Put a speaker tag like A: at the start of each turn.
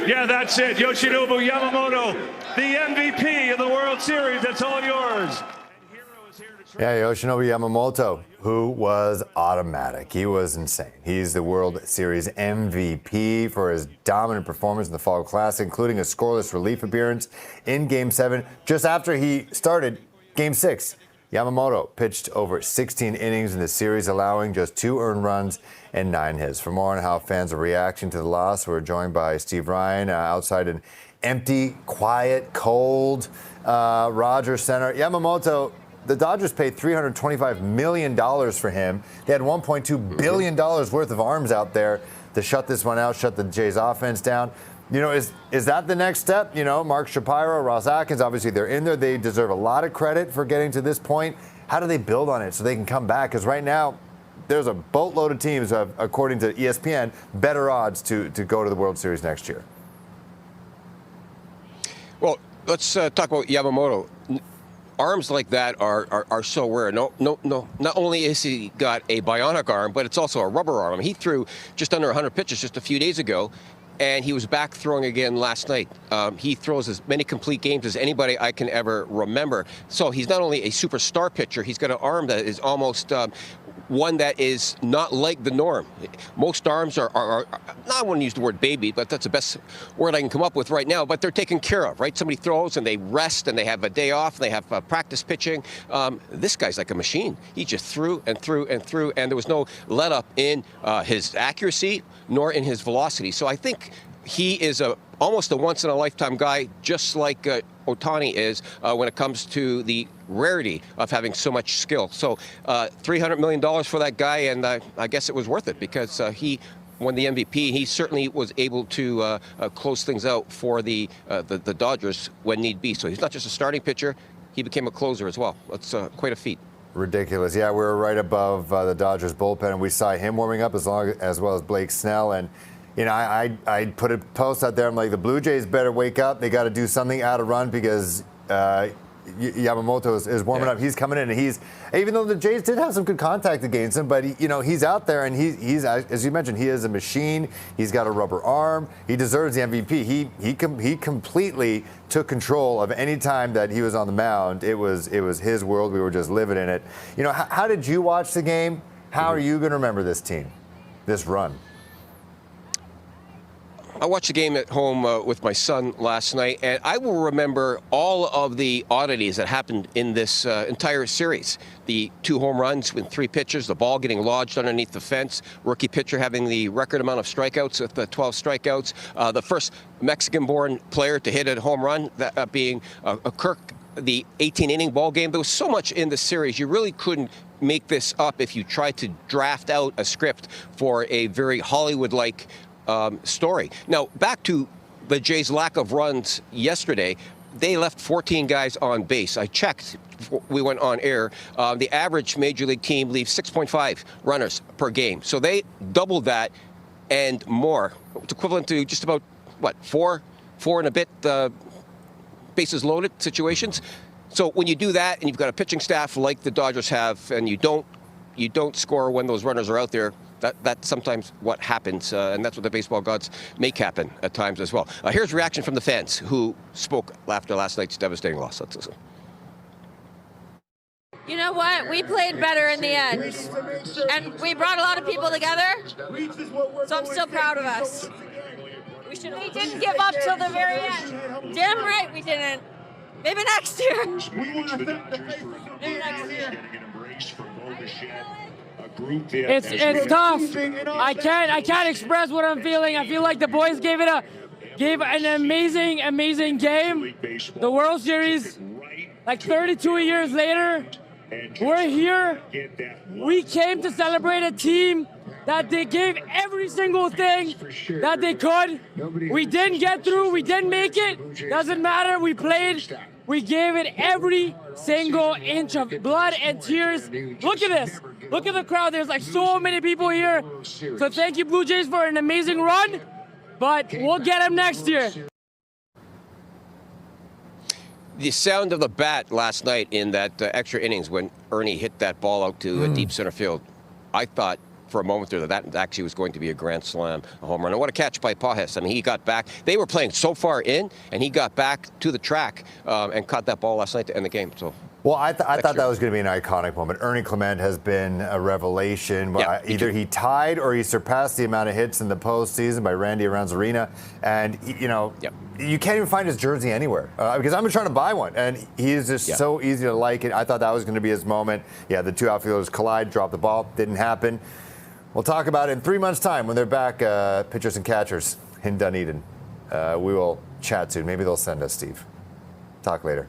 A: Yeah, that's it. Yoshinobu Yamamoto, the MVP of the World Series. That's all yours.
B: Yeah, Yoshinobu Yamamoto, who was automatic. He was insane. He's the World Series MVP for his dominant performance in the Fall Classic, including a scoreless relief appearance in Game 7 just after he started Game 6. Yamamoto pitched over 16 innings in the series, allowing just 2 earned runs and 9 hits. For more on how fans are reacting to the loss, we're joined by Steve Ryan outside an empty, quiet, cold Rogers Center. Yamamoto, the Dodgers paid $325 million for him. They had $1.2 billion worth of arms out there to shut this one out, shut the Jays offense down. You know, is that the next step? You know, Mark Shapiro, Ross Atkins, obviously they're in there. They deserve a lot of credit for getting to this point. How do they build on it so they can come back? Because right now, there's a boatload of teams who have, according to ESPN, better odds to go to the World Series next year.
C: Well, let's talk about Yamamoto. Arms like that are so rare. No. Not only has he got a bionic arm, but it's also a rubber arm. He threw just under 100 pitches just a few days ago, and he was back throwing again last night. He throws as many complete games as anybody I can ever remember. So he's not only a superstar pitcher, he's got an arm that is almost one that is not like the norm. Most arms are I wouldn't use the word baby, but that's the best word I can come up with right now, but they're taken care of, right? Somebody throws and they rest and they have a day off and they have practice pitching. This guy's like a machine. He just threw and threw and threw, and there was no let up in his accuracy nor in his velocity. So I think he is almost a once-in-a-lifetime guy, just like Ohtani is when it comes to the rarity of having so much skill. So $300 million for that guy, and I guess it was worth it because he won the MVP. He certainly was able to close things out for the Dodgers when need be. So he's not just a starting pitcher, he became a closer as well. That's quite a feat.
B: Ridiculous. Yeah, we were right above the Dodgers bullpen, and we saw him warming up as well as Blake Snell. And you know, I put a post out there. I'm like, the Blue Jays better wake up. They got to do something, add a run, because Yamamoto is warming up. He's coming in, and even though the Jays did have some good contact against him, but he's out there, and he's as you mentioned, he is a machine. He's got a rubber arm. He deserves the MVP. He completely took control of any time that he was on the mound. It was his world. We were just living in it. You know, how did you watch the game? How are you going to remember this team, this run?
C: I watched the game at home with my son last night, and I will remember all of the oddities that happened in this entire series. The 2 home runs with 3 pitchers, the ball getting lodged underneath the fence, rookie pitcher having the record amount of strikeouts with 12 strikeouts, the first Mexican-born player to hit a home run, that being Kirk, the 18-inning ball game. There was so much in the series. You really couldn't make this up if you tried to draft out a script for a very Hollywood-like story. Now, back to the Jays' lack of runs yesterday. They left 14 guys on base. I checked before we went on air. The average Major League team leaves 6.5 runners per game. So they doubled that and more. It's equivalent to just about, what, four and a bit bases loaded situations. So when you do that and you've got a pitching staff like the Dodgers have, and you don't score when those runners are out there, that's sometimes what happens, and that's what the baseball gods make happen at times as well. Here's reaction from the fans who spoke after last night's devastating loss. Let's listen.
D: You know what? We played better in the end, and we brought a lot of people together, so I'm still proud of us. We didn't give up till the very end. Damn right we didn't. Maybe next year. Maybe next year.
E: It's tough. I can't express what I'm feeling. I feel like the boys gave an amazing game. The World Series, like 32 years later, we're here. We came to celebrate a team that they gave every single thing that they could. We didn't get through. We didn't make it. Doesn't matter. We played. We gave it every single inch of blood and tears. Look at this. Look at the crowd. There's like so many people here. So thank you, Blue Jays, for an amazing run. But we'll get them next year.
C: The sound of the bat last night in that extra innings when Ernie hit that ball out to deep center field, I thought for a moment there that actually was going to be a grand slam, a home run. And what a catch by Pajes. I mean, he got back. They were playing so far in, and he got back to the track and caught that ball last night to end the game. So.
B: Well, I thought that was going to be an iconic moment. Ernie Clement has been a revelation.
C: Yeah,
B: Either he tied or he surpassed the amount of hits in the postseason by Randy Arozarena. And, you can't even find his jersey anywhere because I've been trying to buy one. And he is just so easy to like it. I thought that was going to be his moment. Yeah, the two outfielders collide, drop the ball. Didn't happen. We'll talk about it in 3 months' time when they're back, pitchers and catchers in Dunedin. We will chat soon. Maybe they'll send us, Steve. Talk later.